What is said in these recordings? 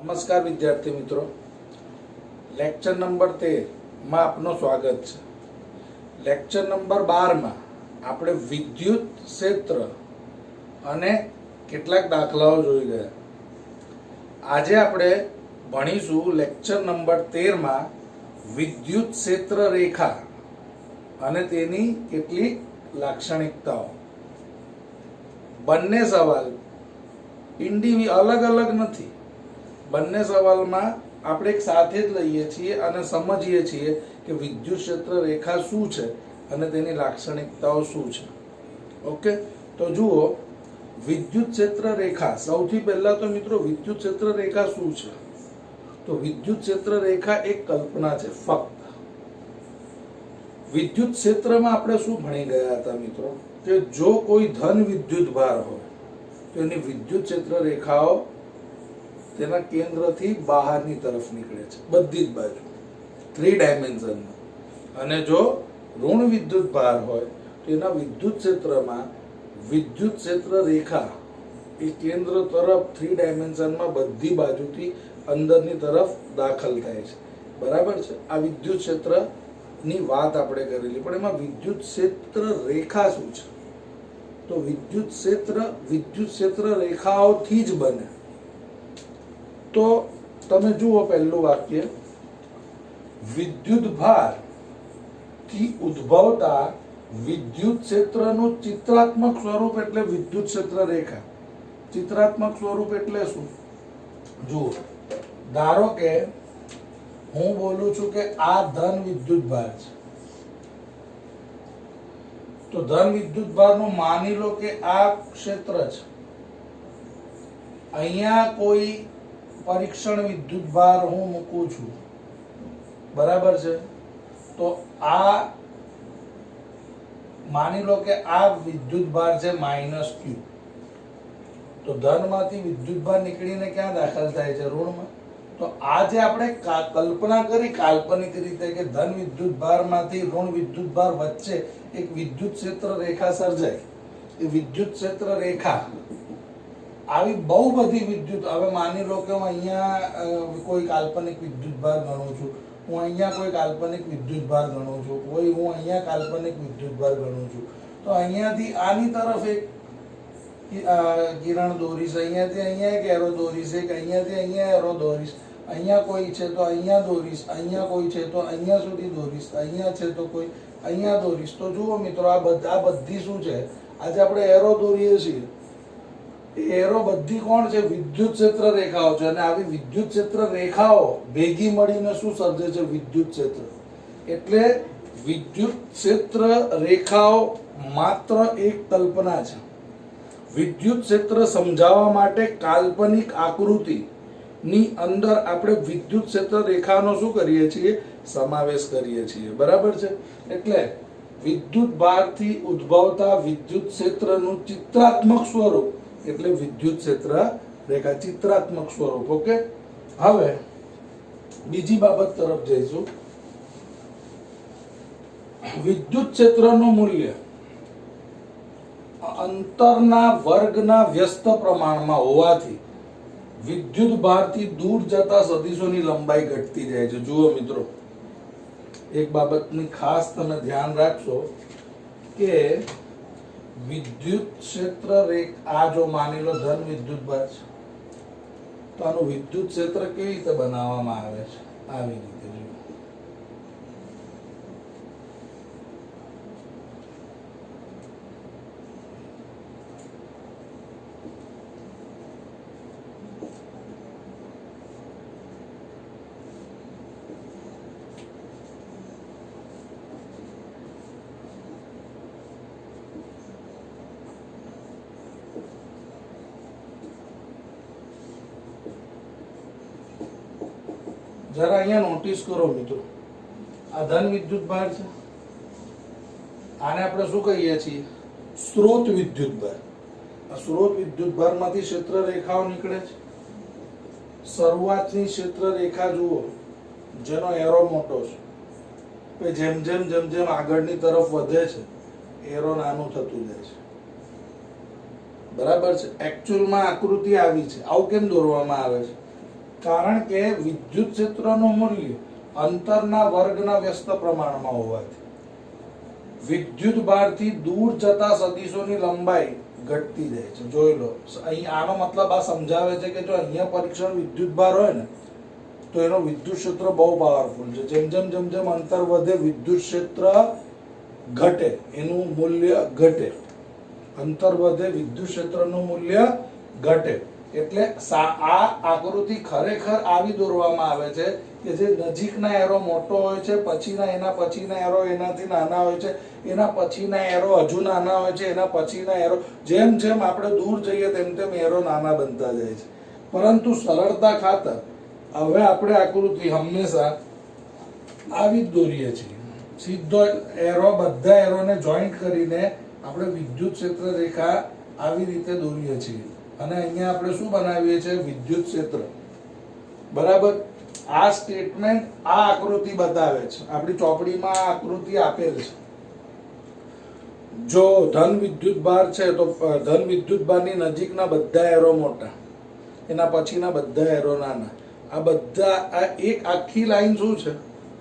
નમસ્કાર વિદ્યાર્થી મિત્રો, લેક્ચર નંબર 13 માં આપનું સ્વાગત છે. લેક્ચર નંબર 12 માં આપણે વિદ્યુત ક્ષેત્ર અને કેટલાક દાખલાઓ જોઈ ગયા. આજે આપણે ભણીશું લેક્ચર નંબર 13 માં વિદ્યુત ક્ષેત્ર રેખા અને તેની કેટલીક લાક્ષણિકતાઓ. બંને સવાલ અલગ અલગ નથી. બંને સવાલમાં આપણે એક સાથે જ લઈએ છીએ અને સમજીએ છીએ કે વિદ્યુત ક્ષેત્ર રેખા શું છે અને તેની લાક્ષણિકતાઓ શું છે. ઓકે, તો જુઓ, વિદ્યુત ક્ષેત્ર રેખા. સૌથી પહેલા તો મિત્રો વિદ્યુત ક્ષેત્ર રેખા શું છે? તો વિદ્યુત ક્ષેત્ર રેખા એક કલ્પના છે. ફક્ત વિદ્યુત ક્ષેત્રમાં આપણે શું ભણી ગયા હતા મિત્રો? કે જો કોઈ ધન વિદ્યુત ભાર હોય તો એની વિદ્યુત ક્ષેત્ર રેખાઓ તેના કેન્દ્રથી બહારની તરફ નીકળે છે, બધી જ બાજુ, 3 ડાયમેન્શનમાં. અને જો ઋણ વિદ્યુત ભાર હોય તો એના વિદ્યુત ક્ષેત્રમાં વિદ્યુત ક્ષેત્ર રેખા એ કેન્દ્ર તરફ 3 ડાયમેન્શનમાં બધી બાજુથી અંદરની તરફ દાખલ થાય છે. બરાબર છે? આ વિદ્યુત ક્ષેત્રની વાત આપણે કરેલી, પણ એમાં વિદ્યુત ક્ષેત્ર રેખા શું છે? તો વિદ્યુત ક્ષેત્ર રેખાઓથી જ બને. તો તમે જુઓ, પહેલું વાક્ય, વિદ્યુત ભાર થી ઉદ્ભવતા વિદ્યુત ક્ષેત્રનું ચિત્રાત્મક સ્વરૂપ એટલે વિદ્યુત ક્ષેત્ર રેખા. ચિત્રાત્મક સ્વરૂપ એટલે શું? જુઓ, ધારો કે હું બોલું છું કે આ ધન વિદ્યુત ભાર છે, તો ધન વિદ્યુત ભારનું માની લો કે આ ક્ષેત્ર છે. અહીંયા કોઈ પરીક્ષણ વિદ્યુત ભાર હું મૂકું છું, બરાબર છે? તો આ માની લો કે આ વિદ્યુત ભાર છે -Q. તો ધનમાંથી વિદ્યુત ભાર નીકળીને ક્યાં દાખલ થાય છે? ઋણમાં. તો આ જે આપણે કલ્પના કરી કાલ્પનિક રીતે કે ધન વિદ્યુત ભારમાંથી ઋણ વિદ્યુત ભાર વચ્ચે એક વિદ્યુત ક્ષેત્ર રેખા સર્જાય, એ વિદ્યુત ક્ષેત્ર રેખા આવી બહુ બધી વિદ્યુત. હવે માની લો કે હું અહીંયા કોઈ કાલ્પનિક વિદ્યુત ભાર ગણું છું, હું અહીંયા કોઈ કાલ્પનિક વિદ્યુત ભાર ગણું છું, હું અહીંયા કાલ્પનિક વિદ્યુત ભાર ગણું છું. તો અહીંયાથી આની તરફ એક કિરણ દોરીશ, અહીંયાથી અહીંયા એક એરો દોરીશ, એક અહીંયાથી અહીંયા એરો દોરીશ, અહીંયા કોઈ છે તો અહીંયા દોરીશ, અહીંયા કોઈ છે તો અહીંયા સુધી દોરીશ, અહીંયા છે તો કોઈ અહીંયા દોરીશ. તો જુઓ મિત્રો, આ બધી શું છે? આજે આપણે એરો દોરીએ છીએ, એરો બધી કોણ છે? વિદ્યુત ક્ષેત્ર રેખાઓ છે. અને આવી વિદ્યુત ક્ષેત્ર રેખાઓ ભેગી મળીને શું સર્જે છે? વિદ્યુત ક્ષેત્ર. એટલે વિદ્યુત ક્ષેત્ર રેખાઓ માત્ર એક કલ્પના છે. વિદ્યુત ક્ષેત્ર સમજાવવા માટે કાલ્પનિક આકૃતિ ની અંદર આપણે વિદ્યુત ક્ષેત્ર રેખાનો શું કરીએ છીએ? સમાવેશ કરીએ છીએ. બરાબર છે? એટલે વિદ્યુત ભારથી ઉદ્ભવતા વિદ્યુત ક્ષેત્રનું ચિત્રાત્મક સ્વરૂપ એટલે વિદ્યુત ક્ષેત્ર રેખા. ચિત્રાત્મક સ્વરૂપ. ઓકે, હવે બીજી બાબત તરફ જઈશું. વિદ્યુત ક્ષેત્રનું મૂલ્ય અંતરના વર્ગના વ્યસ્ત પ્રમાણમાં હોવાથી વિદ્યુત ભારથી દૂર જતા સદિશોની લંબાઈ ઘટતી જાય છે. જુઓ મિત્રો, એક બાબતની ખાસ તમે ધ્યાન રાખશો કે વિદ્યુત ક્ષેત્ર રેખા, આ જો માની લો ધન વિદ્યુત ભાર છે, તો આનું વિદ્યુત ક્ષેત્ર કેવી રીતે બનાવવામાં આવે છે? આવી રીતે. જરા અહીંયા નોટિસ કરો મિત્રો, આ ધન વિદ્યુત ભાર છે, આને આપણે શું કહીએ છીએ? સ્ત્રોત વિદ્યુત ભાર. આ સ્ત્રોત વિદ્યુત ભારમાંથી ક્ષેત્ર રેખાઓ નીકળે છે. શરૂઆતની ક્ષેત્ર રેખા જુઓ, જેનો એરો મોટો છે, જેમ જેમ આગળની તરફ વધે છે એરો નાનું થતું જાય છે. બરાબર છે? એકચ્યુઅલમાં આકૃતિ આવી છે. આવું કેમ દોરવામાં આવે છે? કારણ કે વિદ્યુત ક્ષેત્રનું મૂલ્ય અંતરના વર્ગના વ્યસ્ત પ્રમાણમાં હોવાથી વિદ્યુત ભારથી દૂર જતા સદિશોની લંબાઈ ઘટતી જાય છે. જોઈ લો, અહીં આનો મતલબ આ સમજાવે છે કે જો અહીંયા પરીક્ષણ વિદ્યુત ભાર હોય ને તો એનો વિદ્યુત ક્ષેત્ર બહુ પાવરફુલ છે. જેમ જેમ જેમ જેમ અંતર વધે વિદ્યુત ક્ષેત્ર ઘટે, એનું મૂલ્ય ઘટે. અંતર વધે વિદ્યુત ક્ષેત્રનું મૂલ્ય ઘટે. એટલે આ આકૃતિ ખરેખર આવી દોરવામાં આવે છે કે જે નજીકના એરો મોટો હોય છે, પછીના એના પછીના એરો એનાથી નાના હોય છે, એના પછીના એરો હજુ નાના હોય છે, એના પછીના એરો જેમ જેમ આપણે દૂર જઈએ તેમ તેમ એરો નાના બનતા જાય છે. પરંતુ સરળતા ખાતર હવે આપણે આકૃતિ હંમેશા આવી જ દોરીએ છીએ. સીધો એરો, બધા એરોને જોઈન્ટ કરીને આપણે વિદ્યુત ક્ષેત્ર રેખા આવી રીતે દોરીએ છીએ અને અહીંયા આપણે શું બનાવીએ છીએ? વિદ્યુત ક્ષેત્ર. બરાબર. આ સ્ટેટમેન્ટ આ આકૃતિ બતાવે છે. આપણી ચોપડીમાં આ આકૃતિ આપેલ છે. જો ધન વિદ્યુત ભાર છે તો ધન વિદ્યુત ભારની નજીકના બધા એરો મોટા, એના પછીના બધા એરો નાના. આ બધા આ એક આખી લાઈન શું છે?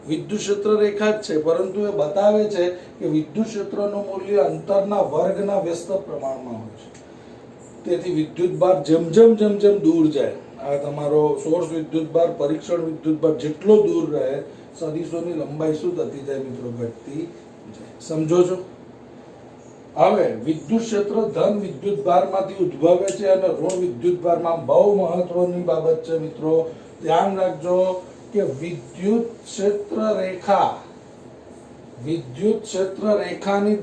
વિદ્યુત ક્ષેત્ર રેખા જ છે, પરંતુ એ બતાવે છે કે વિદ્યુત ક્ષેત્રનું મૂલ્ય અંતરના વર્ગના વ્યસ્ત પ્રમાણમાં હોય છે. તેથી વિદ્યુત ભાર જેમ જેમ જેમ જેમ દૂર જાય, આ તમારો સોર્સ વિદ્યુત ભાર, પરીક્ષણ વિદ્યુત ભાર જેટલો દૂર રહે, સદિશોની લંબાઈ શું થતી જાય મિત્રો? ઘટતી જાય. સમજો છો? હવે વિદ્યુત ક્ષેત્ર ધન વિદ્યુત ભારમાંથી ઉદ્ભવે છે અને ઋણ વિદ્યુત ભારમાં બહુ મહત્વની બાબત છે મિત્રો, ધ્યાન રાખજો કે વિદ્યુત ક્ષેત્ર રેખાની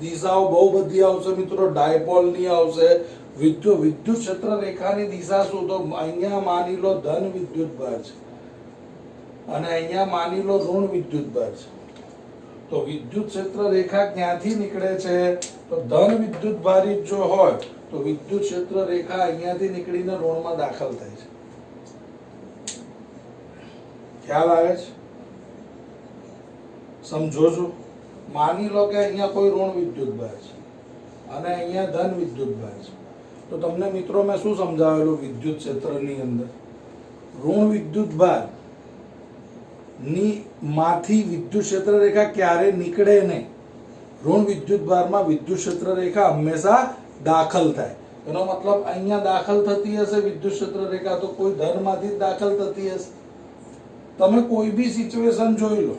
દિશાઓ બહુ બધી આવશે મિત્રો. ડાયપોલની આવશે. વિદ્યુત ક્ષેત્ર રેખાની દિશા શું? તો અહીંયા માની લો ધન વિદ્યુત ભાર છે અને અહીંયા માની લો ઋણ વિદ્યુત ભાર છે. તો વિદ્યુત ક્ષેત્ર રેખા ક્યાંથી નીકળે છે? તો ધન વિદ્યુત ભારિત જો હોય તો વિદ્યુત ક્ષેત્ર રેખા અહીંયાથી નીકળીને ઋણમાં દાખલ થાય છે. ખ્યાલ આવે છે? સમજો છો? માની લો કે અહીંયા કોઈ ઋણ વિદ્યુત ભાર છે અને અહીંયા ધન વિદ્યુત ભાર છે. તો તમને મિત્રો મેં શું સમજાવેલું? વિદ્યુત ક્ષેત્રની અંદર ઋણ વિદ્યુત ભાર ની માંથી વિદ્યુત ક્ષેત્ર રેખા ક્યારે નીકળે નહીં. ઋણ વિદ્યુત ભારમાં વિદ્યુત ક્ષેત્ર રેખા હંમેશા દાખલ થાય. એનો મતલબ અહીંયા દાખલ થતી હશે વિદ્યુત ક્ષેત્ર રેખા, તો કોઈ ધન માંથી દાખલ થતી હશે. તમે કોઈ બી સિચ્યુએશન જોઈ લો,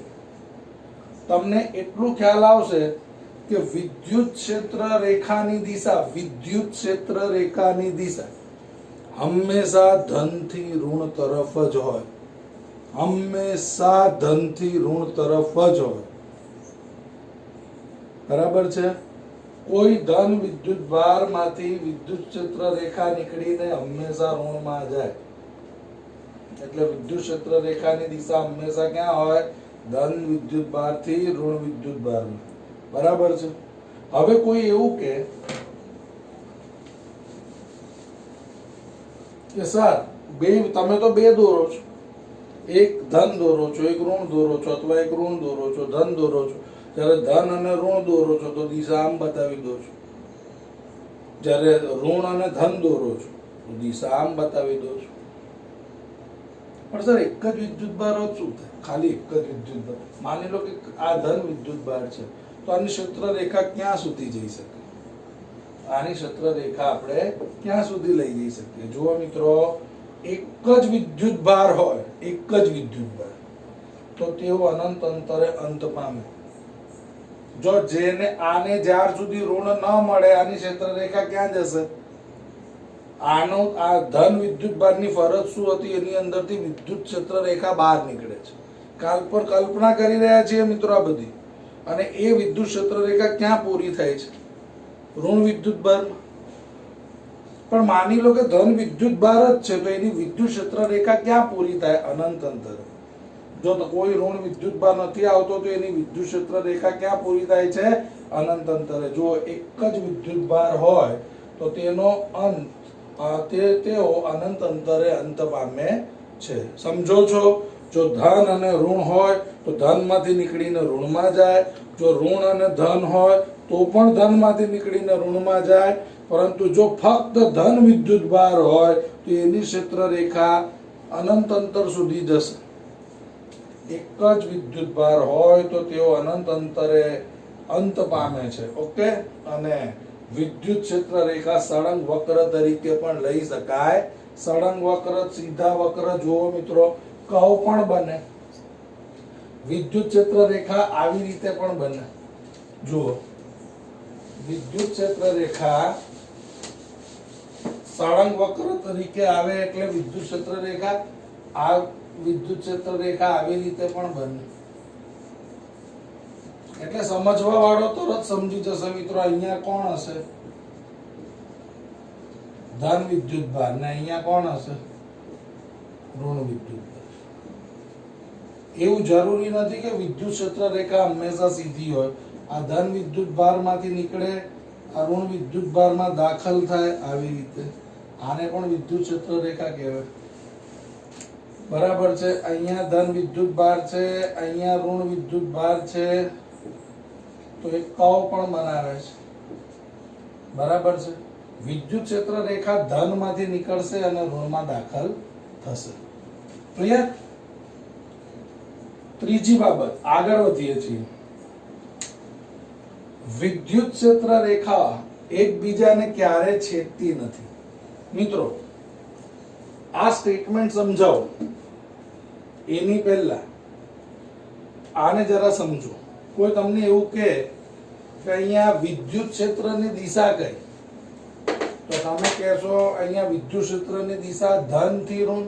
તમને એટલું ખ્યાલ આવશે કે વિદ્યુત ક્ષેત્ર રેખાની દિશા હંમેશા ધનથી ઋણ તરફ જ હોય. હંમેશા ધનથી ઋણ તરફ જ હોય. બરાબર છે? કોઈ ધન વિદ્યુત ભાર માંથી વિદ્યુત ક્ષેત્ર રેખા નીકળીને હંમેશા ઋણમાં જાય. એટલે વિદ્યુત ક્ષેત્ર રેખાની દિશા હંમેશા ક્યાં હોય? ધન વિદ્યુત ભાર થી ઋણ વિદ્યુત ભારમાં. બરાબર છે? હવે કોઈ એવું કે સર તમે તો બે દોરો છો, એક ધન દોરો છો, એક ઋણ દોરો છો, અથવા એક ઋણ દોરો છો, ધન દોરો છો. જ્યારે ધન અને ઋણ દોરો છો તો દિશા આમ બતાવી દો છો. જ્યારે ઋણ અને ધન દોરો છો તો દિશા આમ બતાવી દો છો. પણ સર એક જ વિદ્યુત ભાર હોત શું થાય? ખાલી એક જ વિદ્યુત ભાર. માની લો કે આ ધન વિદ્યુત ભાર છે, તો આની ક્ષેત્ર રેખા ક્યાં સુધી જઈ શકે? આની ક્ષેત્ર રેખા આપણે ક્યાં સુધી લઈ જઈ શકીએ? જુઓ મિત્રો, એક જ વિદ્યુત ભાર હોય, એક જ વિદ્યુત ભાર, તો તેઓ અનંત અંતરે અંત પામે. જો જેને આને જ્યાર સુધી ઋણ ન મળે, આની ક્ષેત્ર રેખા ક્યાં જશે? આનો આ ધન વિદ્યુત ભારની ફરજ શું હતી? એની અંદરથી વિદ્યુત ક્ષેત્ર રેખા બહાર નીકળે છે. કલ્પના કરી રહ્યા છીએ મિત્રો આ બધી. અને એ વિદ્યુત ક્ષેત્ર રેખા ક્યાં પૂરી થાય છે? ઋણ વિદ્યુત ભારમાં. પણ માની લો કે ધન વિદ્યુત ભાર જ છે, તો એની વિદ્યુત ક્ષેત્ર રેખા ક્યાં પૂરી થાય? અનંત અંતરે. જો કોઈ ઋણ વિદ્યુત ભાર નથી આવતો તો એની વિદ્યુત ક્ષેત્ર રેખા ક્યાં પૂરી થાય છે? અનંત અંતરે. જો એક જ વિદ્યુત ભાર હોય તો તેનો અંત તેઓ અનંત અંતરે અંત પામે છે. સમજો છો? જો ધન અને ઋણ હોય તો ધનમાંથી નીકળીને ઋણમાં જાય. જો ઋણ અને ધન હોય તો પણ ધનમાંથી નીકળીને ઋણમાં જાય. પરંતુ જો ફક્ત ધન વિદ્યુત ભાર હોય તો એની ક્ષેત્ર રેખા અનંત અંતર સુધી જશે. એક જ વિદ્યુત ભાર હોય તો તેઓ અનંત અંતરે અંત પામે છે. ઓકે, અને વિદ્યુત ક્ષેત્ર રેખા સળંગ વક્ર તરીકે પણ લઈ શકાય. સળંગ વક્ર, સીધા વક્ર જુઓ મિત્રો, કર્વ પણ બને. વિદ્યુત ક્ષેત્ર રેખા આવી રીતે પણ બને. જુઓ, વિદ્યુત ક્ષેત્ર રેખા સળંગ વક્ર તરીકે આવે એટલે વિદ્યુત ક્ષેત્ર રેખા આ વિદ્યુત ક્ષેત્ર રેખા આવી રીતે પણ બને. એટલે સમજવા વાળો તરત સમજી જશે મિત્રો. અહીંયા કોણ હશે? ધન વિદ્યુત ભાર. ને અહીંયા કોણ હશે? ઋણ વિદ્યુત ભાર. એવું જરૂરી નથી કે વિદ્યુત ક્ષેત્ર રેખા હંમેશા સીધી હોય. આ ધન વિદ્યુત ભાર માંથી નીકળે, આ ઋણ વિદ્યુત ભાર માં દાખલ થાય, આવી રીતે. આને પણ વિદ્યુત ક્ષેત્ર રેખા કહેવાય. બરાબર છે. અહીંયા ધન વિદ્યુત ભાર છે, અહીંયા ઋણ વિદ્યુત ભાર છે, તો એક કર્વ પણ બનાવે છે. બરાબર છે. વિદ્યુત ક્ષેત્ર રેખા ધન માંથી નીકળશે અને ઋણમાં દાખલ થશે. ક્લિયર? ત્રીજી બાબત, આગળ વધીએ છીએ. વિદ્યુત ક્ષેત્ર રેખા એકબીજાને ક્યારે છેદતી નથી. મિત્રો, આ સ્ટેટમેન્ટ સમજાવો એની પહેલા આને જરા સમજો. કોઈ તમને એવું કહે કે અહીંયા વિદ્યુત ક્ષેત્રની દિશા કઈ, તો તમે કહેશો અહીંયા વિદ્યુત ક્ષેત્રની દિશા ધન થી ઋણ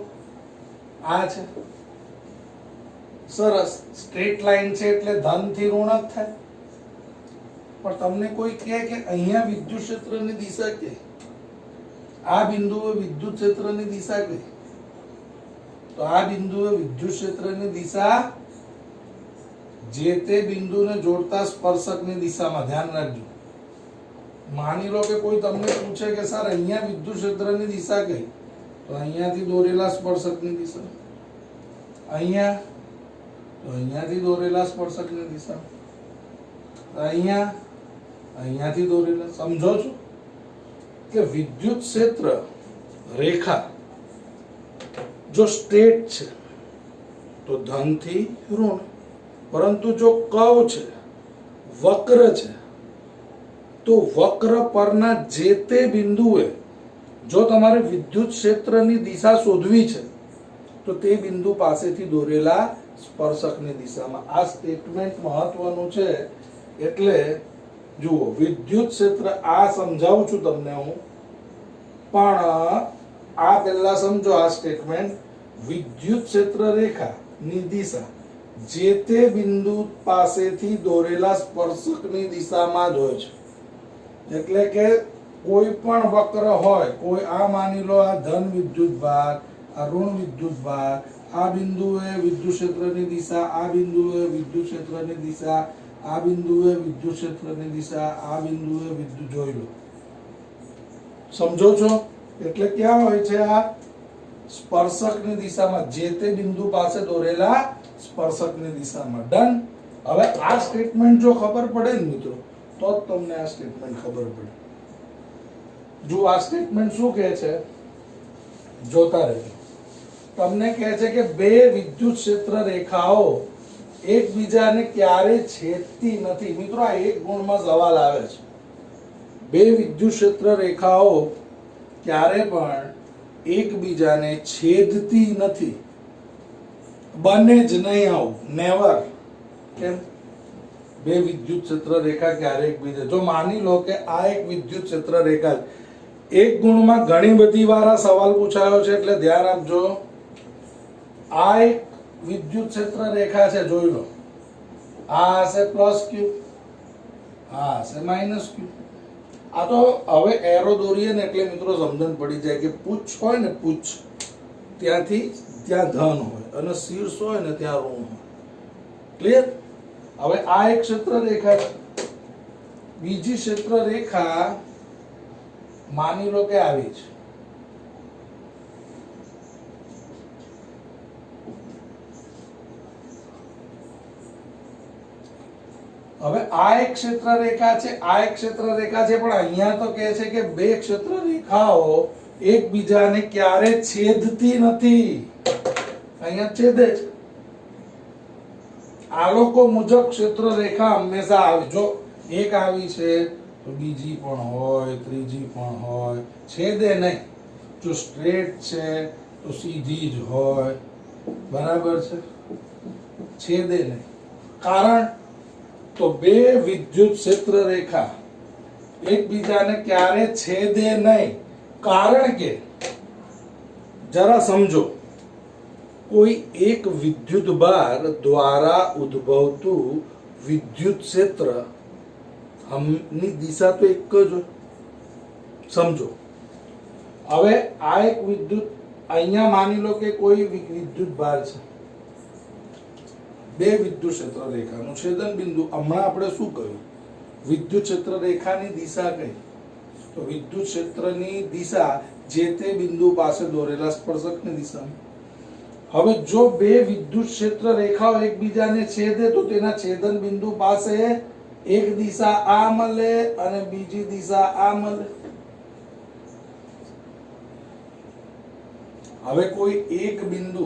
આ છે. સરસ, સ્ટ્રેટ લાઈન છે એટલે ધન થી ઋણ જ થાય. પણ તમને કોઈ કહે કે અહીંયા વિદ્યુત ક્ષેત્રની દિશા કે આ બિંદુએ વિદ્યુત ક્ષેત્રની દિશા કઈ, તો આ બિંદુએ વિદ્યુત ક્ષેત્રની દિશા જે તે બિંદુને જોડતા સ્પર્શકની દિશામાં. ધ્યાન રાખજો. માની લો કે કોઈ તમને પૂછે કે સર અહીંયા વિદ્યુત ક્ષેત્રની દિશા કઈ, તો અહીંયાથી દોરેલા સ્પર્શકની દિશા. અહીંયા તો અહીંયાથી દોરેલા સ્પર્શકની દિશા. અહીંયાથી દોરેલા. સમજો છો કે વિદ્યુત ક્ષેત્ર રેખા જો સ્ટ્રેટ છે તો ધન થી ઋણ, પરંતુ જો કર્વ છે, વક્ર છે, તો વક્ર પરના જે તે બિંદુએ જો તમારે વિદ્યુત ક્ષેત્રની દિશા શોધવી છે તો તે બિંદુ પાસેથી દોરેલા સ્પર્શકની દિશામાં. આ સ્ટેટમેન્ટ મહત્વનું છે. એટલે જુઓ, વિદ્યુત ક્ષેત્ર આ સમજાવું છું તમને હું, પણ આ પહેલા સમજો આ સ્ટેટમેન્ટ. વિદ્યુત ક્ષેત્ર રેખા ની દિશા જે તે બિંદુ પાસેથી દોરેલા સ્પર્શકની દિશામાં જ હોય છે. એટલે કે કોઈ પણ વક્ર હોય, કોઈ આ માની લો આ ધન વિદ્યુત ભાર, આ ઋણ વિદ્યુત ભાર, આ બિંદુએ વિદ્યુત ક્ષેત્રની દિશા, આ બિંદુએ વિદ્યુત ક્ષેત્રની દિશા, આ બિંદુએ વિદ્યુત ક્ષેત્રની દિશા, આ બિંદુએ વિદ્યુત. જોઈ લો, સમજો છો? એટલે ક્યાં હોય છે? આ સ્પર્શકની દિશામાં, જે તે બિંદુ પાસે દોરેલા સ્પર્શકની દિશામાં. ડન. હવે આ સ્ટેટમેન્ટ જો ખબર પડે ને મિત્રો, તો જ તમને આ સ્ટેટમેન્ટ ખબર પડે. જો આ સ્ટેટમેન્ટ શું કહે છે, જોતા રહેજો. તમને કહે છે કે બે વિદ્યુત ક્ષેત્ર રેખાઓ એકબીજાને ક્યારે છેદતી નથી. મિત્રો, આ એક ગુણમાં સવાલ આવે છે. બે વિદ્યુત ક્ષેત્ર રેખાઓ ક્યારે પણ એકબીજાને છેદતી નથી. બને જ નહીં આવું, નેવર. કેમ? બે વિદ્યુત ક્ષેત્ર રેખા ક્યારે એકબીજા, જો માની લો કે આ એક વિદ્યુત ક્ષેત્ર રેખા, એક ગુણમાં ઘણી બધી વાર આ સવાલ પૂછાયો છે એટલે ધ્યાન આપજો. આ એક વિદ્યુત ક્ષેત્ર રેખા છે, જોઈ લો. આ હશે પ્લસ ક્યુ, આ હશે માઇનસ ક્યુ. આ તો હવે એરો દોરીએ ને એટલે મિત્રો સમજણ પડી જાય કે પૂછ હોય ને, પૂછ ત્યાંથી ત્યાં ધન હોય અને શીર્ષ હોય ને ત્યાં ઋણ હોય. ક્લિયર? હવે આ એક ક્ષેત્ર રેખા છે. બીજી ક્ષેત્ર રેખા માની લો કે આવી છે. હવે આ એક ક્ષેત્ર રેખા છે, આ એક ક્ષેત્ર રેખા છે, પણ અહીંયા તો કહે છે કે બે ક્ષેત્ર રેખાઓ એકબીજાને ક્યારે છેદતી નથી. અહીંયા છેદે છે. આલોકો મુજબ ક્ષેત્ર રેખા હંમેશા આવે. જો એક આવી છે તો બીજી પણ હોય, ત્રીજી પણ હોય, છેદે નહીં. જો સ્ટ્રેટ છે તો સીધી જ હોય, બરાબર છે, છેદે નહીં. કારણ તો બે વિદ્યુત ક્ષેત્ર રેખા એકબીજાને ક્યારે છેદે નહીં. કારણ કે જરા સમજો, કોઈ એક વિદ્યુત ભાર દ્વારા ઉદ્ભવતું વિદ્યુત ક્ષેત્ર ની દિશા તો એક જ હોય. સમજો, હવે આ એક વિદ્યુત, અહીંયા માની લો કે કોઈ વિદ્યુત ભાર છે, બે વિદ્યુત ક્ષેત્ર રેખાનું છેદન બિંદુ. હમણાં આપણે શું કહ્યું? વિદ્યુત ક્ષેત્ર રેખાની દિશા કઈ? તો વિદ્યુત ક્ષેત્રની દિશા જે તે બિંદુ પાસે દોરેલા સ્પર્શકની દિશામાં. હવે જો બે વિદ્યુત ક્ષેત્ર રેખાઓ એકબીજાને છેદે તો તેના છેદન બિંદુ પાસે એક દિશા આ મળે અને બીજી દિશા આ મળે. હવે કોઈ એક બિંદુ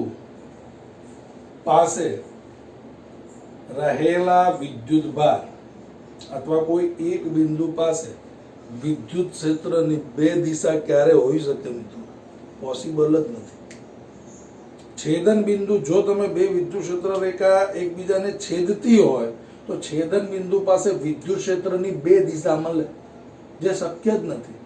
પાસે રહેલા વિદ્યુત ભાર અથવા કોઈ એક બિંદુ પાસે વિદ્યુત ક્ષેત્રની બે દિશા ક્યારે હોઈ શકે મિત્રો? પોસિબલ જ નથી. છેદન બિંદુ, જો તમે બે વિદ્યુત ક્ષેત્ર રેખા એકબીજાને છેદતી હોય તો છેદન બિંદુ પાસે વિદ્યુત ક્ષેત્રની બે દિશા મળે, જે શક્ય જ નથી.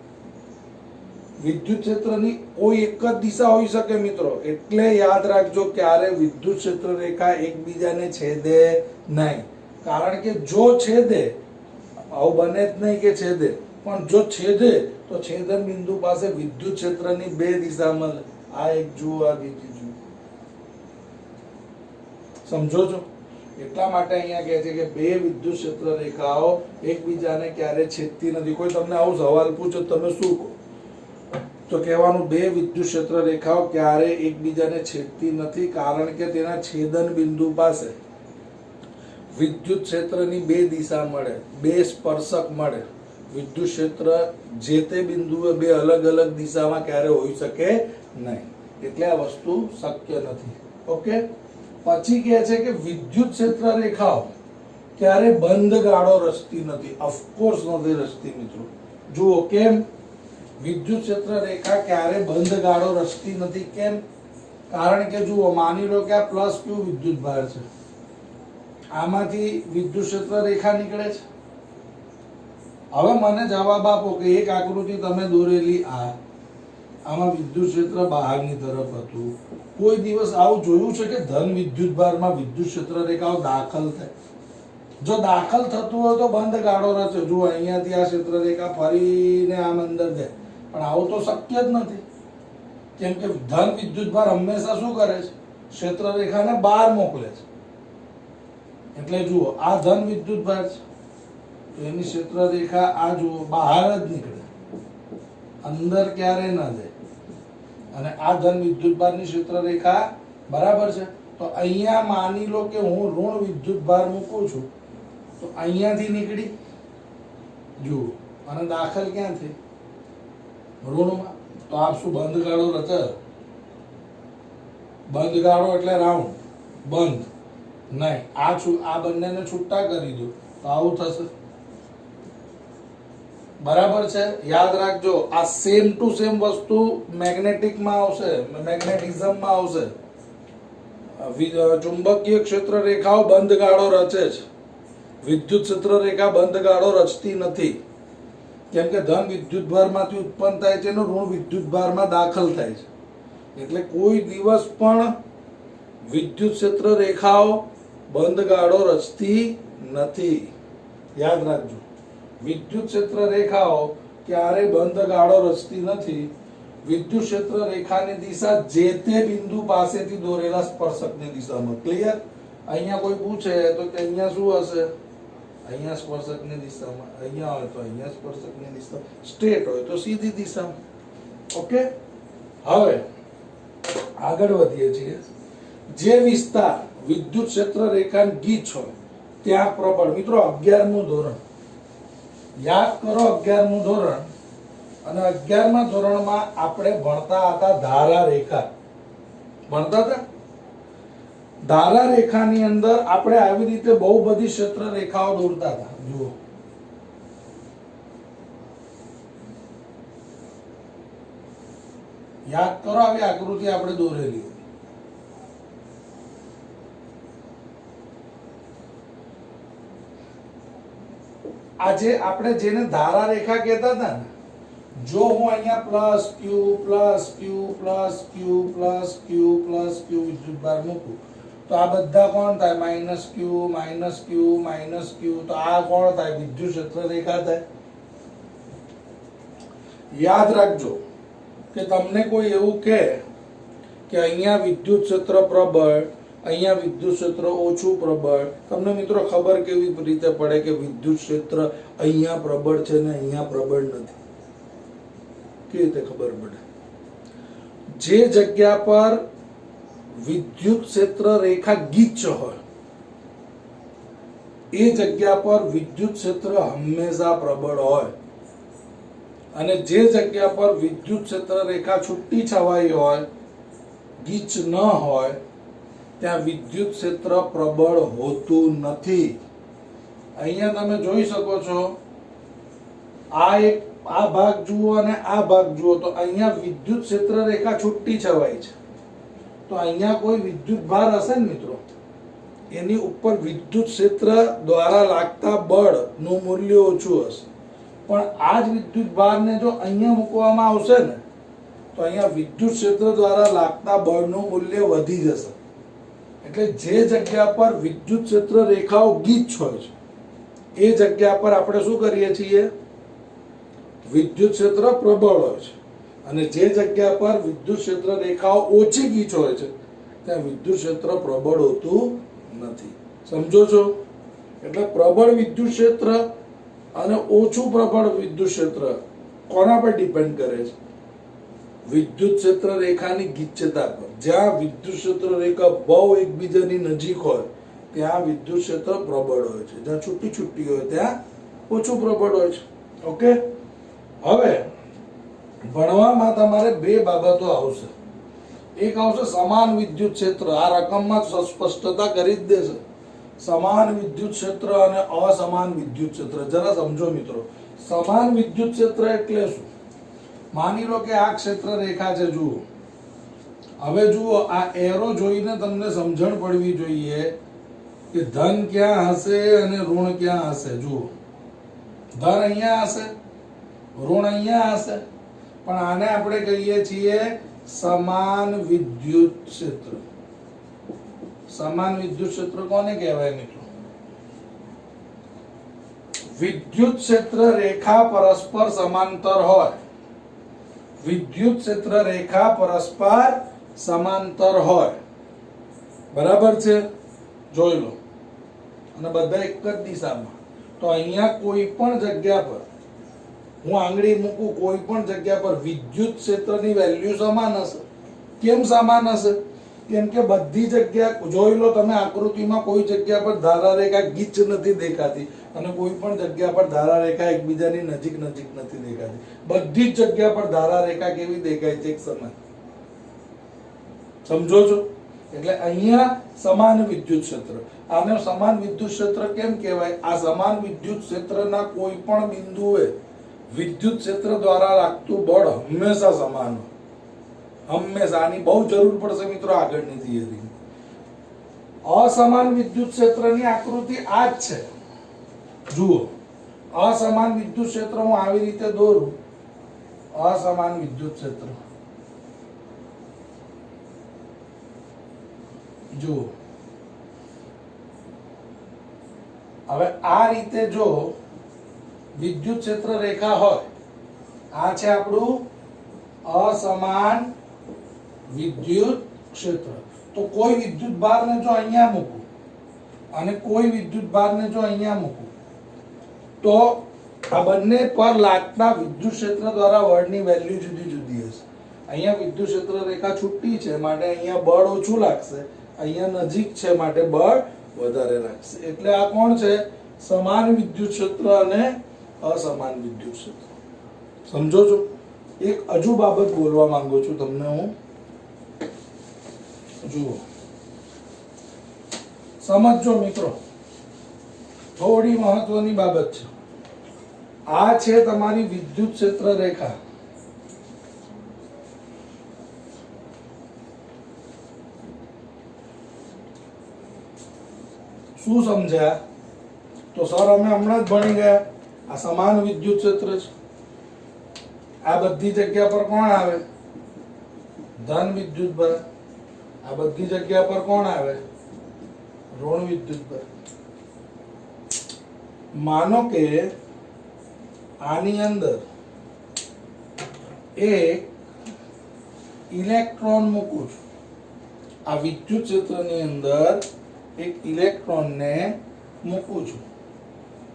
વિદ્યુત ક્ષેત્રની કોઈ એક જ દિશા હોઈ શકે મિત્રો. એટલે યાદ રાખજો, ક્યારે વિદ્યુત ક્ષેત્ર રેખા એકબીજાને છેદે નહીં. કારણ કે જો છેદે, આવું બને જ નહીં કે છેદે, પણ જો છેદે તો છેદન બિંદુ પાસે વિદ્યુત ક્ષેત્રની બે દિશા મળે. આ એક જુઓ, આ બીજી જુઓ. સમજો છો? એટલા માટે અહીંયા કહે છે કે બે વિદ્યુત ક્ષેત્ર રેખાઓ એકબીજાને ક્યારે છેદતી નથી. કોઈ તમને આવો સવાલ પૂછે તમે શું કહો? તો કહેવાનું, બે વિદ્યુત ક્ષેત્ર રેખાઓ ક્યારે એકબીજાને છેદતી નથી, કારણ કે તેના છેદન બિંદુ પાસે વિદ્યુત ક્ષેત્રની બે દિશા મળે, બે સ્પર્શક મળે. વિદ્યુત ક્ષેત્ર જે તે બિંદુએ બે અલગ અલગ દિશામાં ક્યારે હોઈ શકે નહીં. એટલે આ વસ્તુ શક્ય નથી. ઓકે. પછી કહે છે કે વિદ્યુત ક્ષેત્ર રેખાઓ ક્યારે બંધ ગાળો રચતી નથી. ઓફકોર્સ નથી રચતી મિત્રો. જુઓ કેમ. વિદ્યુત ક્ષેત્ર રેખા ક્યારે બંધ ગાળો રચતી નથી. કેમ? કારણ કે જુઓ, માની લો કે આ પ્લસ ક્યુ વિદ્યુત ભાર છે, આમાંથી વિદ્યુત ક્ષેત્ર રેખા નીકળે છે. હવે મને જવાબ આપો કે એક આકૃતિ તમે દોરેલી, આમાં વિદ્યુત ક્ષેત્ર બહારની તરફ હતું. કોઈ દિવસ આવું જોયું છે કે ધન વિદ્યુત ભારમાં વિદ્યુત ક્ષેત્ર રેખાઓ દાખલ થાય? જો દાખલ થતું હોય તો બંધ ગાળો રચે. જુઓ, અહીંયાથી આ ક્ષેત્ર રેખા ફરીને આમ અંદર જાય, પણ આવું તો શક્ય જ નથી. કેમ કે ધન વિદ્યુત ભાર હંમેશા શું કરે છે? ક્ષેત્ર રેખાને બહાર મોકલે છે. એટલે જુઓ, આ ધન વિદ્યુત ભાર છે તો એની ક્ષેત્ર રેખા આ જુઓ બહાર જ નીકળે, અંદર ક્યારે ના જાય. અને આ ધન વિદ્યુત ભારની ક્ષેત્ર રેખા બરાબર છે. તો અહીંયા માની લો કે હું ઋણ વિદ્યુત ભાર મૂકું છું, તો અહીંયાથી નીકળી જુઓ અને દાખલ ક્યાં થઈ? ઋણમાં. તો આપ શું બંધ ગાળો રચાયો? બંધ ગાળો એટલે રાઉન્ડ, બંધ નહીં. આ બંનેને છૂટા કરી દો તો આવું થશે. બરાબર છે? યાદ રાખજો, આ સેમ ટુ સેમ વસ્તુ મેગ્નેટિકમાં આવશે, મેગ્નેટિઝમમાં આવશે. ચુંબકીય ક્ષેત્ર રેખાઓ બંધ ગાળો રચે છે, વિદ્યુત ક્ષેત્ર રેખા બંધ ગાળો રચતી નથી. કેમ કે ધન વિદ્યુત ભારમાંથી ઉત્પન્ન થાય છે અને ઋણ વિદ્યુત ભારમાં દાખલ થાય છે. એટલે કોઈ દિવસ પણ વિદ્યુત ક્ષેત્ર રેખાઓ બંધ ગાળો રચતી નથી. યાદ રાખજો, વિદ્યુત ક્ષેત્ર રેખાઓ ક્યારે બંધ ગાળો રચતી નથી. વિદ્યુત ક્ષેત્ર રેખાની દિશા જે તે બિંદુ પાસેથી દોરેલા સ્પર્શકની દિશામાં. ક્લિયર? અહીંયા કોઈ પૂછે તો કે અહીંયા શું હશે? અહીંયા સ્પર્શકની દિશામાં, અહીંયા હોય તો અહીંયા સ્પર્શકની દિશા, સ્ટ્રેટ હોય તો સીધી દિશામાં. ઓકે. હવે આગળ વધીએ છીએ. જે વિસ્તાર વિદ્યુત ક્ષેત્ર રેખાની ગીચ હોય ત્યાં પ્રબળ. મિત્રો 11મું ધોરણ યાદ કરો. 11મું ધોરણ અને 11મા ધોરણમાં આપણે ભણતા હતા ધારા રેખા. ભણતા હતા ધારા રેખાની અંદર આપણે આવી રીતે બહુ બધી ક્ષેત્ર રેખાઓ દોરતા હતા. જુઓ, યાદ કરો આવી આકૃતિ આપણે દોરેલી. આજે આપણે જેને ધારા રેખા કહેતા હતા ને, જો હું અહીંયા પ્લસ ક્યુ પ્લસ ક્યુ પ્લસ ક્યુ પ્લસ ક્યુ પ્લસ ક્યુ વિદ્યુતભાર મૂકું તો આ બધા કોણ થાય? માઇનસ ક્યુ માઇનસ ક્યુ માઇનસ ક્યુ. તો આ કોણ થાય? વિદ્યુત ક્ષેત્ર રેખા થાય. યાદ રાખજો કે તમને કોઈ એવું કહે કે અહીંયા વિદ્યુત ક્ષેત્ર પ્રબળ, અહીંયા વિદ્યુત ક્ષેત્ર ઓછું પ્રબળ, તમને મિત્રો ખબર કેવી રીતે પડે કે વિદ્યુત ક્ષેત્ર અહીંયા પ્રબળ છે ને અહીંયા પ્રબળ નથી? કેવી રીતે ખબર પડે? જે જગ્યા પર વિદ્યુત ક્ષેત્ર રેખા ગીચ હોય એ જગ્યા પર વિદ્યુત ક્ષેત્ર હંમેશા પ્રબળ હોય, અને જે જગ્યા પર વિદ્યુત ક્ષેત્ર રેખા છૂટી છવાઈ હોય, ગીચ ન હોય, ત્યાં વિદ્યુત ક્ષેત્ર પ્રબળ હોતું નથી. અહીંયા તમે જોઈ શકો છો, આ ભાગ જુઓ અને આ ભાગ જુઓ તો અહીંયા વિદ્યુત ક્ષેત્ર રેખા છૂટી છવાઈ છે, તો અહીંયા કોઈ વિદ્યુત ભાર હશે ને મિત્રો, એની ઉપર વિદ્યુત ક્ષેત્ર દ્વારા લાગતા બળ નું મૂલ્ય ઓછું હશે. પણ આ જ વિદ્યુત ભારને જો અહીંયા મૂકવામાં આવશે ને તો અહીંયા વિદ્યુત ક્ષેત્ર દ્વારા લાગતા બળનું મૂલ્ય વધી જશે. એટલે જે જગ્યા પર વિદ્યુત ક્ષેત્ર રેખાઓ ગીચ હોય છે એ જગ્યા પર આપણે શું કરીએ છીએ? વિદ્યુત ક્ષેત્ર પ્રબળ હોય છે. અને જે જગ્યા પર વિદ્યુત ક્ષેત્ર રેખાઓ ઓછી ગીચ હોય છે ત્યાં વિદ્યુત ક્ષેત્ર પ્રબળ હોતું નથી. સમજો છો? એટલે પ્રબળ વિદ્યુત ક્ષેત્ર અને ઓછું પ્રબળ વિદ્યુત ક્ષેત્ર કોના પર ડિપેન્ડ કરે છે? વિદ્યુત ક્ષેત્ર રેખાની ગીચતા પર. જ્યાં વિદ્યુત ક્ષેત્ર રેખા બહુ એકબીજાની નજીક હોય ત્યાં વિદ્યુત ક્ષેત્ર પ્રબળ હોય છે, જ્યાં છૂટી છૂટી હોય ત્યાં ઓછું પ્રબળ હોય છે. ઓકે, હવે ભણવામાં તમારે બે બાબતો આવશે. એક આવશે સમાન વિદ્યુત ક્ષેત્ર. આ રકમમાં સ્પષ્ટતા કરી જ દેશે. સમાન વિદ્યુત ક્ષેત્ર અને અસમાન વિદ્યુત ક્ષેત્ર. જરા સમજો મિત્રો, સમાન વિદ્યુત ક્ષેત્ર એટલે શું? માની લો કે આ ક્ષેત્ર રેખા છે. જુઓ, હવે જુઓ, આ એરો જોઈને તમને સમજણ પડવી જોઈએ કે ધન ક્યાં હશે અને ઋણ ક્યાં હશે. જુઓ, ધન અહીંયા હશે, ઋણ અહીંયા હશે, પણ આને આપણે કહીએ છીએ સમાન વિદ્યુત ક્ષેત્ર. સમાન વિદ્યુત ક્ષેત્ર કોને કહેવાય મિત્રો? વિદ્યુત ક્ષેત્ર રેખા પરસ્પર સમાંતર હોય. વિદ્યુત ક્ષેત્ર રેખા પરસ્પર સમાંતર હોય. બરાબર છે? જોઈ લો. અને બધા એક જ દિશામાં. તો અહીંયા કોઈ પણ જગ્યા પર હું આંગળી મૂકું, કોઈ પણ જગ્યા પર વિદ્યુત ક્ષેત્રની વેલ્યુ સમાન હશે. કેમ સમાન હશે? કેમ કે બધી જગ્યા જોઈ લો તમે, આકૃતિમાં કોઈ જગ્યા પર ધારા રેખા ગીચ નથી દેખાતી અને કોઈ પણ જગ્યા પર ધારા રેખા એકબીજાની નજીક નજીક નથી દેખાતી. બધી જ જગ્યા પર ધારા રેખા કેવી દેખાય છે? એક સમાન. સમજો છો? એટલે અહીંયા સમાન વિદ્યુત ક્ષેત્ર. આને સમાન વિદ્યુત ક્ષેત્ર કેમ કહેવાય? આ સમાન વિદ્યુત ક્ષેત્રના કોઈ પણ બિંદુએ વિદ્યુત ક્ષેત્ર દ્વારા લાગતું બળ હંમેશા સમાન હોય. હંમેશા. આની બહુ જરૂર પડશે મિત્રો આગળની થિયરી. અસમાન વિદ્યુત ક્ષેત્રની આકૃતિ આ જ છે. જુઓ, અસમાન વિદ્યુત ક્ષેત્ર હું આવી રીતે દોરું. અસમાન વિદ્યુત ક્ષેત્ર જુઓ. હવે આ રીતે જો વિદ્યુત ક્ષેત્ર રેખા હોય, આ છે આપણું અસમાન વિદ્યુત ક્ષેત્ર. તો કોઈ વિદ્યુત ભારને જો અહીંયા મૂકું અને કોઈ વિદ્યુત ભારને જો અહીંયા મૂકું તો આ બંને પર લાગતા વિદ્યુત ક્ષેત્ર દ્વારા બળની વેલ્યુ જુદી જુદી હશે. અહીંયા વિદ્યુત ક્ષેત્ર રેખા છૂટી છે માટે અહીંયા બળ ઓછું લાગશે, અહીંયા નજીક છે માટે બળ વધારે લાગશે. એટલે આ કોણ છે? સમાન વિદ્યુત ક્ષેત્ર અને અસમાન વિદ્યુત ક્ષેત્ર. સમજો છો? એક હજુ બાબત બોલવા માંગુ છું તમને હું. જુઓ, સમજો મિત્રો, થોડી મહત્વની બાબત છે. આ છે તમારી વિદ્યુત ક્ષેત્ર રેખા. શું સમજ્યા? તો સર અમે હમણાં જ ભણી ગયા, આ સમાન વિદ્યુત ક્ષેત્ર છે. આ બધી જગ્યા પર કોણ આવે? ધન વિદ્યુત ભાર. આ બધી જગ્યા પર કોણ આવે? ઋણ વિદ્યુત ભાર. માનો કે આની અંદર એક ઇલેક્ટ્રોન મૂકું છું. આ વિદ્યુત ક્ષેત્રની અંદર એક ઇલેક્ટ્રોનને મૂકું છું,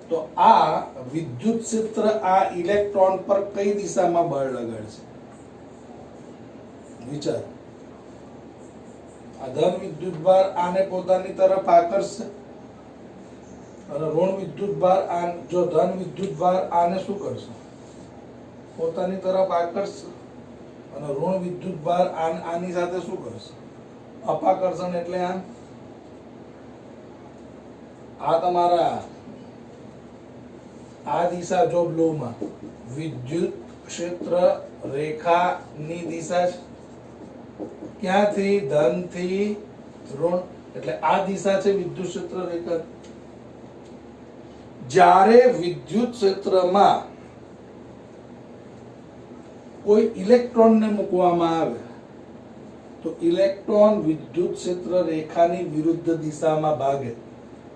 તો આ વિદ્યુત ક્ષેત્ર આ ઇલેક્ટ્રોન પર કઈ દિશામાં બળ લગાડશે? વિચાર. આ ધન વિદ્યુત ભાર આને પોતાની તરફ આકર્ષશે અને ઋણ વિદ્યુત ભાર જો ધન વિદ્યુત ભાર આને શું કરશે? પોતાની તરફ આકર્ષશે અને ઋણ વિદ્યુત ભાર આની સાથે શું કરશે? અપાકર્ષણ. એટલે આ તમારા આ દિશા જો બ્લુમાં વિદ્યુત ક્ષેત્ર રેખાની દિશા છે. ક્યાંથી? ધન થી ઋણ. એટલે આ દિશા છે વિદ્યુત ક્ષેત્ર રેખા. જ્યારે વિદ્યુત ક્ષેત્રમાં કોઈ ઇલેક્ટ્રોનને મૂકવામાં આવે તો ઇલેક્ટ્રોન વિદ્યુત ક્ષેત્ર રેખાની વિરુદ્ધ દિશામાં ભાગે.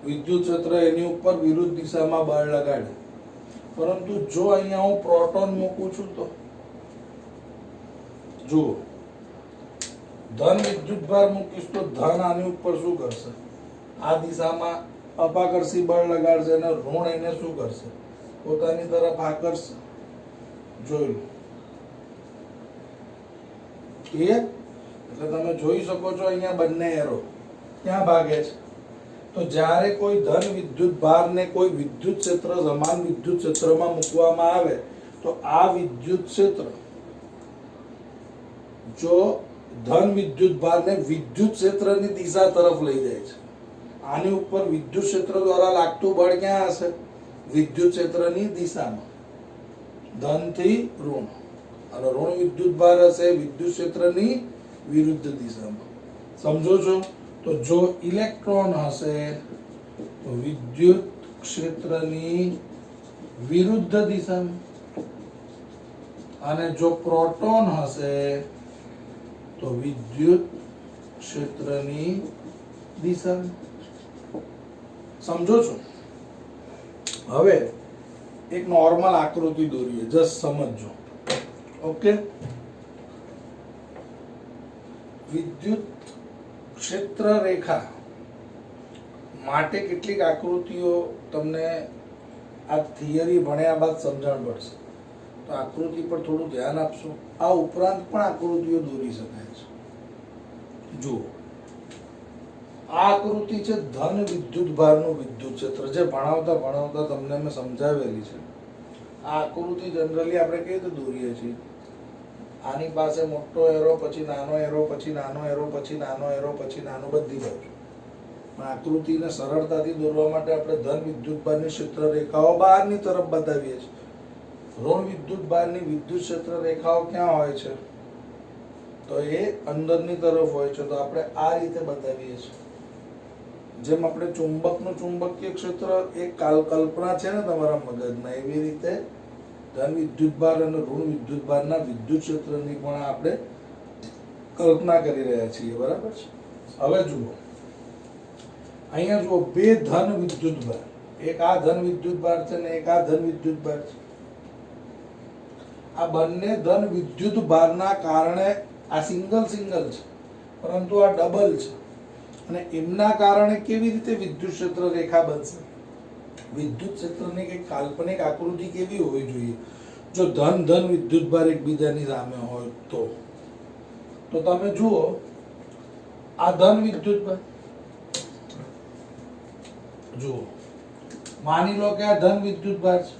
વિદ્યુત ક્ષેત્ર એની ઉપર વિરુદ્ધ દિશામાં બળ લગાડે. પરંતુ જો અહીંયા હું પ્રોટોન મૂકું છું તો જુઓ, ધન વિદ્યુત ભાર મૂકીશ તો ધન આની ઉપર શું કરશે? આ દિશામાં અપાકર્ષી બળ લગાડશે અને ઋણ એને શું કરશે? પોતાની તરફ આકર્ષશે. જોયું? ક્લિયર? એટલે તમે જોઈ શકો છો અહીંયા બંને એરો ક્યાં ભાગે છે. તો જ્યારે કોઈ ધન વિદ્યુત ભારને કોઈ વિદ્યુત ક્ષેત્ર સમાન વિદ્યુત ક્ષેત્રમાં મૂકવામાં આવે તો આ વિદ્યુત ક્ષેત્ર જો ધન વિદ્યુત ભારને વિદ્યુત ક્ષેત્રની દિશા તરફ લઈ જાય છે. આની ઉપર વિદ્યુત ક્ષેત્ર દ્વારા લાગતું બળ ક્યાં હશે? વિદ્યુત ક્ષેત્રની દિશામાં, ધન થી ઋણ. અને ઋણ વિદ્યુત ભાર હશે વિદ્યુત ક્ષેત્રની વિરુદ્ધ દિશામાં. સમજો છો? તો જો ઇલેક્ટ્રોન હશે તો વિદ્યુત ક્ષેત્રની વિરુદ્ધ દિશામાં, અને જો પ્રોટોન હશે તો વિદ્યુત ક્ષેત્રની દિશામાં. સમજો છો? હવે એક નોર્મલ આકૃતિ દોરીએ, જસ્ટ સમજો. ઓકે? વિદ્યુત ક્ષેત્ર રેખા માટે કેટલીક આકૃતિઓ તમને આ થિયરી ભણ્યા બાદ સમજણ પડશે, તો આકૃતિ પર થોડું ધ્યાન આપશો. આ ઉપરાંત પણ આકૃતિઓ દોરી શકાય છે. જુઓ, આ આકૃતિ છે ધન વિદ્યુત ભારનું વિદ્યુત ક્ષેત્ર, જે ભણાવતા તમને મેં સમજાવેલી છે. આ આકૃતિ જનરલી આપણે કઈ રીતે દોરીએ છીએ? આની પાસે મોટો એરો, પછી નાનો એરો, પછી નાનો એરો, પછી નાનો એરો, પછી નાનો, બધી બાજુ. પણ આકૃતિને સરળતાથી દોરવા માટે આપણે ધન વિદ્યુત ભારની ક્ષેત્ર રેખાઓ બહારની તરફ બતાવીએ છીએ. ઋણ વિદ્યુત ભારની વિદ્યુત ક્ષેત્ર રેખાઓ ક્યાં હોય છે? તો એ અંદરની તરફ હોય છે. તો આપણે આ રીતે બતાવીએ છીએ. જેમ આપણે ચુંબકનું ચુંબકીય ક્ષેત્ર એક કલ્પના છે ને તમારા મગજમાં, એવી રીતે ધન વિદ્યુત ભાર અને ઋણ વિદ્યુત ભારના વિદ્યુત ક્ષેત્રની પણ આપણે કલ્પના કરી રહ્યા છીએ. બરાબર છે? હવે જુઓ, અહીંયા જુઓ, બે ધન વિદ્યુત ભાર, એક આ ધન વિદ્યુત ભાર છે ને એક આ ધન વિદ્યુત ભાર છે. આ બંને ધન વિદ્યુત ભારના કારણે આ સિંગલ છે, પરંતુ આ ડબલ છે. અને એમના કારણે કેવી રીતે વિદ્યુત ક્ષેત્ર રેખા બનશે? વિદ્યુત ક્ષેત્રની એક કાલ્પનિક આકૃતિ કેવી હોવી જોઈએ? જો ધન વિદ્યુત ભાર એકબીજાની સામે હોય તો તમે જુઓ, આ ધન વિદ્યુત ભાર જુઓ, માની લો કે આ ધન વિદ્યુત ભાર છે,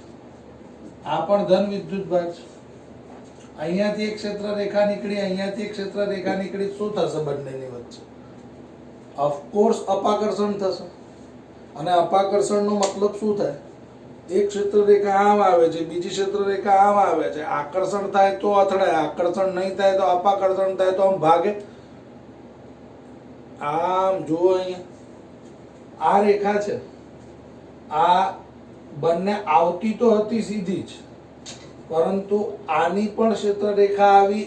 આ પણ ધન વિદ્યુત ભાર છે. અહીંયાથી એક ક્ષેત્ર રેખા નીકળી, અહીંયાથી એક ક્ષેત્ર રેખા નીકળી, શું થશે બંનેની વચ્ચે? ઓફકોર્સ અપાકર્ષણ થશે. અને અપાકર્ષણનો મતલબ શું થાય? એક ક્ષેત્ર રેખા આમ આવે છે, બીજી ક્ષેત્ર રેખા આમ આવે છે. આકર્ષણ થાય તો અથડાય, આકર્ષણ નહીં થાય તો અપાકર્ષણ થાય તો આમ ભાગે. આમ જુઓ અહીંયા આ રેખા છે, આ બંને આવતી તો હતી સીધી જ, પરંતુ આની પણ ક્ષેત્ર રેખા આવી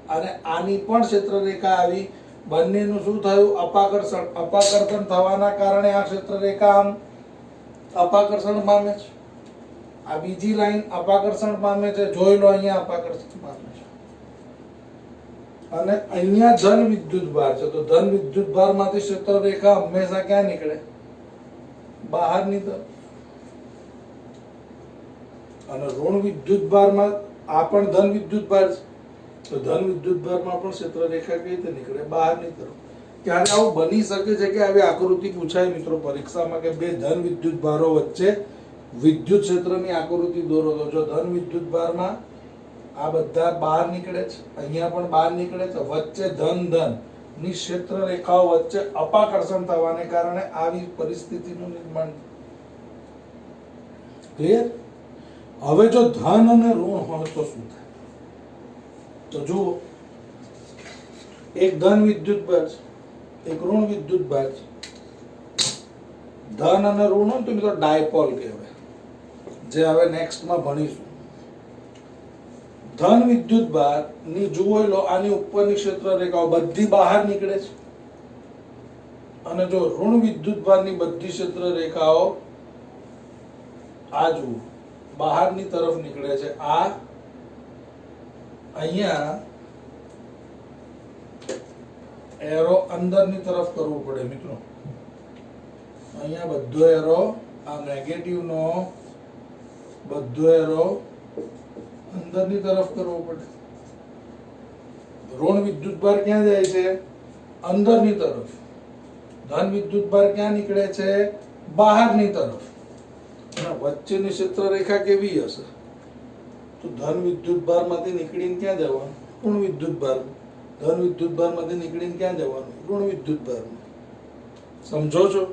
અને આની પણ ક્ષેત્ર રેખા આવી. બંનેનું શું થયું? અપાકર્ષણ. અપાકર્ષણ થવાના કારણે આ ક્ષેત્ર રેખા આમ અપાકર્ષણ પામે છે. આ બીજી લાઈન અપાકર્ષણ પામે છે. જોઈ લો અહીંયા અપાકર્ષણ પામે છે. અને અહીંયા ધન વિદ્યુત ભાર છે, તો ધન વિદ્યુત ભાર માંથી ક્ષેત્ર રેખા હંમેશા ક્યાં નીકળે? બહારની તરફ. અને ઋણ વિદ્યુત ભારમાં આ પણ ધન વિદ્યુત ભાર છે, તો ધન વિદ્યુત ભારમાં પણ ક્ષેત્ર રેખા કઈ રીતે નીકળે? બહારની તરફ. ત્યારે આવું બની શકે છે કે આવી આકૃતિ પૂછાય મિત્રો પરીક્ષામાં કે બે ધન વિદ્યુત ભારો વચ્ચે વિદ્યુત ક્ષેત્રની આકૃતિ દોરો. તો જો ધન વિદ્યુત ભારમાં આ બધા બહાર નીકળે છે, અહીંયા પણ બહાર નીકળે છે, વચ્ચે ધન ધન ની ક્ષેત્ર રેખાઓ વચ્ચે અપાકર્ષણ થવાને કારણે આવી પરિસ્થિતિનું નિર્માણ. ક્લિયર? હવે જો ધન અને ઋણ હોય તો શું થાય? તો જુઓ, એક ધન વિદ્યુત ભાર છે, એક ઋણ વિદ્યુત ભાર છે. ધન અને ઋણ હોય તો મિત્રો ડાયપોલ કહેવાય, જે હવે નેક્સ્ટમાં ભણીશું. ધન વિદ્યુત ભાર ની જુઓ લો, આની ઉપરની ક્ષેત્ર રેખાઓ બધી બહાર નીકળે છે. અને જો ઋણ વિદ્યુત ભારની બધી ક્ષેત્ર રેખાઓ આ જુઓ બહારની તરફ નીકળે છે. આ અહીંયા એરો અંદરની તરફ કરવો પડે મિત્રો. અહીંયા બધો એરો, આ નેગેટિવ નો બધો એરો અંદરની તરફ કરવો પડે. ઋણ વિદ્યુત ભાર ક્યાં જાય છે? અંદરની તરફ. ધન વિદ્યુત ભાર ક્યાં નીકળે છે? બહારની તરફ. વચ્ચેની ક્ષેત્ર રેખા કેવી હશે? તો ધન વિદ્યુત ભાર માંથી નીકળીને ક્યાં જવાનું? ઋણ વિદ્યુત ભાર. ધન વિદ્યુત ભાર માંથી નીકળીને ક્યાં જવાનું? ઋણ વિદ્યુત ભાર. સમજો છો?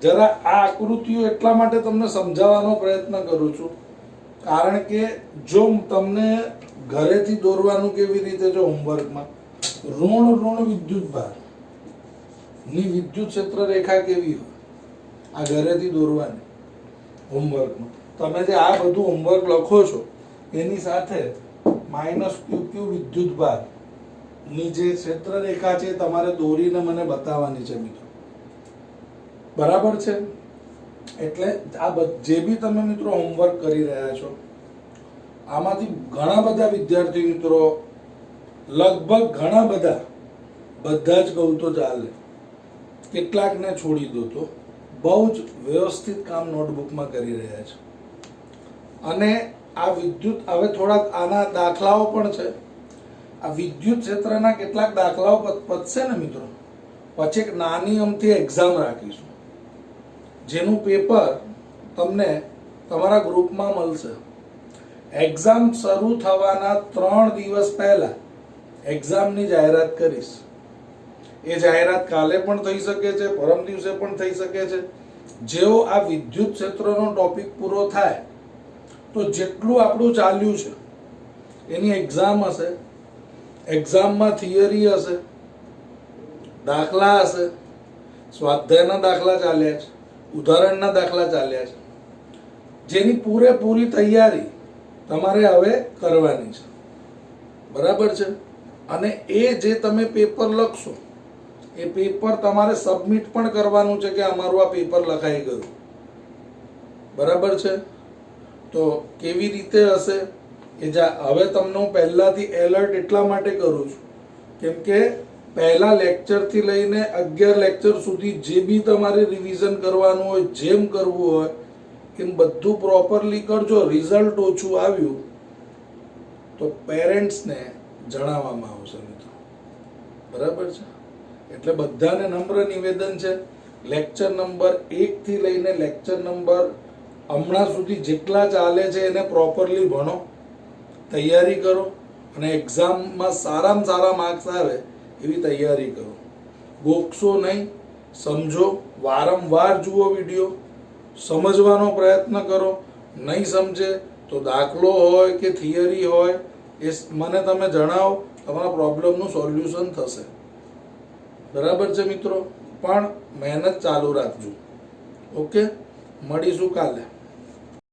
જરા આ આકૃતિઓ એટલા માટે તમને સમજાવવાનો પ્રયત્ન કરું છું, કારણ કે જો તમને ઘરેથી દોરવાનું કેવી રીતે, જો હોમવર્કમાં ઋણ વિદ્યુત ભાર ની વિદ્યુત ક્ષેત્ર રેખા કેવી હોય, આ ઘરેથી દોરવાની હોમવર્કમાં. તમે જે આ બધું હોમવર્ક લખો છો એની સાથે માઇનસ ક્યુ ક્યુ વિદ્યુત ભાર ની જે ક્ષેત્ર રેખા છે તમારે દોરીને મને બતાવવાની છે મિત્રો. બરાબર છે? એટલે આ જે બી તમે મિત્રો હોમવર્ક કરી રહ્યા છો, આમાંથી ઘણા બધા વિદ્યાર્થી મિત્રો, લગભગ ઘણા બધા જ કહું તો ચાલે, કેટલાકને છોડી દો તો બહુ જ વ્યવસ્થિત કામ નોટબુકમાં કરી રહ્યા છે. અને આ વિદ્યુત, હવે થોડાક આના દાખલાઓ પણ છે. આ વિદ્યુત ક્ષેત્રના કેટલાક દાખલાઓ પતશે ને મિત્રો, પછી એક નાની અમથી એક્ઝામ રાખીશું, જેનું પેપર તમને તમારા ગ્રુપમાં મળશે. એક્ઝામ શરૂ થવાના 3 દિવસ પહેલા એક્ઝામની જાહેરાત કરીશ. એ જાહેરાત કાલે પણ થઈ શકે છે, પરમ દિવસે પણ થઈ શકે છે. જેવો આ વિદ્યુત ક્ષેત્રનો ટોપિક પૂરો થાય તો જેટલું આપણું ચાલ્યું છે એની એક્ઝામ હશે. એક્ઝામમાં થિયરી હશે, દાખલા હશે, સ્વાધ્યાયના દાખલા ચાલ્યા છે, ઉદાહરણના દાખલા ચાલ્યા છે, જેની પૂરેપૂરી તૈયારી તમારે હવે કરવાની છે. બરાબર છે? અને એ જે તમે પેપર લખશો એ પેપર તમારે સબમિટ પણ કરવાનું છે કે અમારું આ પેપર લખાઈ ગયું. બરાબર છે? તો કેવી રીતે હશે એ હવે તમને હું પહેલાથી એલર્ટ એટલા માટે કરું છું કેમ કે પહેલા લેક્ચરથી લઈને 11 લેક્ચર સુધી જે બી તમારે રિવિઝન કરવાનું હોય, જેમ કરવું હોય એમ બધું પ્રોપરલી કરજો. રિઝલ્ટ ઓછું આવ્યું તો પેરેન્ટ્સને જણાવવામાં આવશે મિત્રો. બરાબર છે? એટલે બધાને નમ્ર નિવેદન છે, લેક્ચર નંબર 1 થી લઈને લેક્ચર નંબર હમણાં સુધી જેટલા ચાલે છે એને પ્રોપરલી ભણો, તૈયારી કરો અને એક્ઝામમાં સારામાં સારા માર્ક્સ આવે એવી તૈયારી કરો. ગોખશો નહીં, સમજો, વારંવાર જુઓ વિડીયો, સમજવાનો પ્રયત્ન કરો. નહીં સમજે તો દાખલો હોય કે થિયરી હોય એ મને તમે જણાવો, તમારા પ્રોબ્લેમનું સોલ્યુશન થશે. બરાબર છે મિત્રો? પણ મહેનત ચાલુ રાખજો. ઓકે, મળીશું કાલે.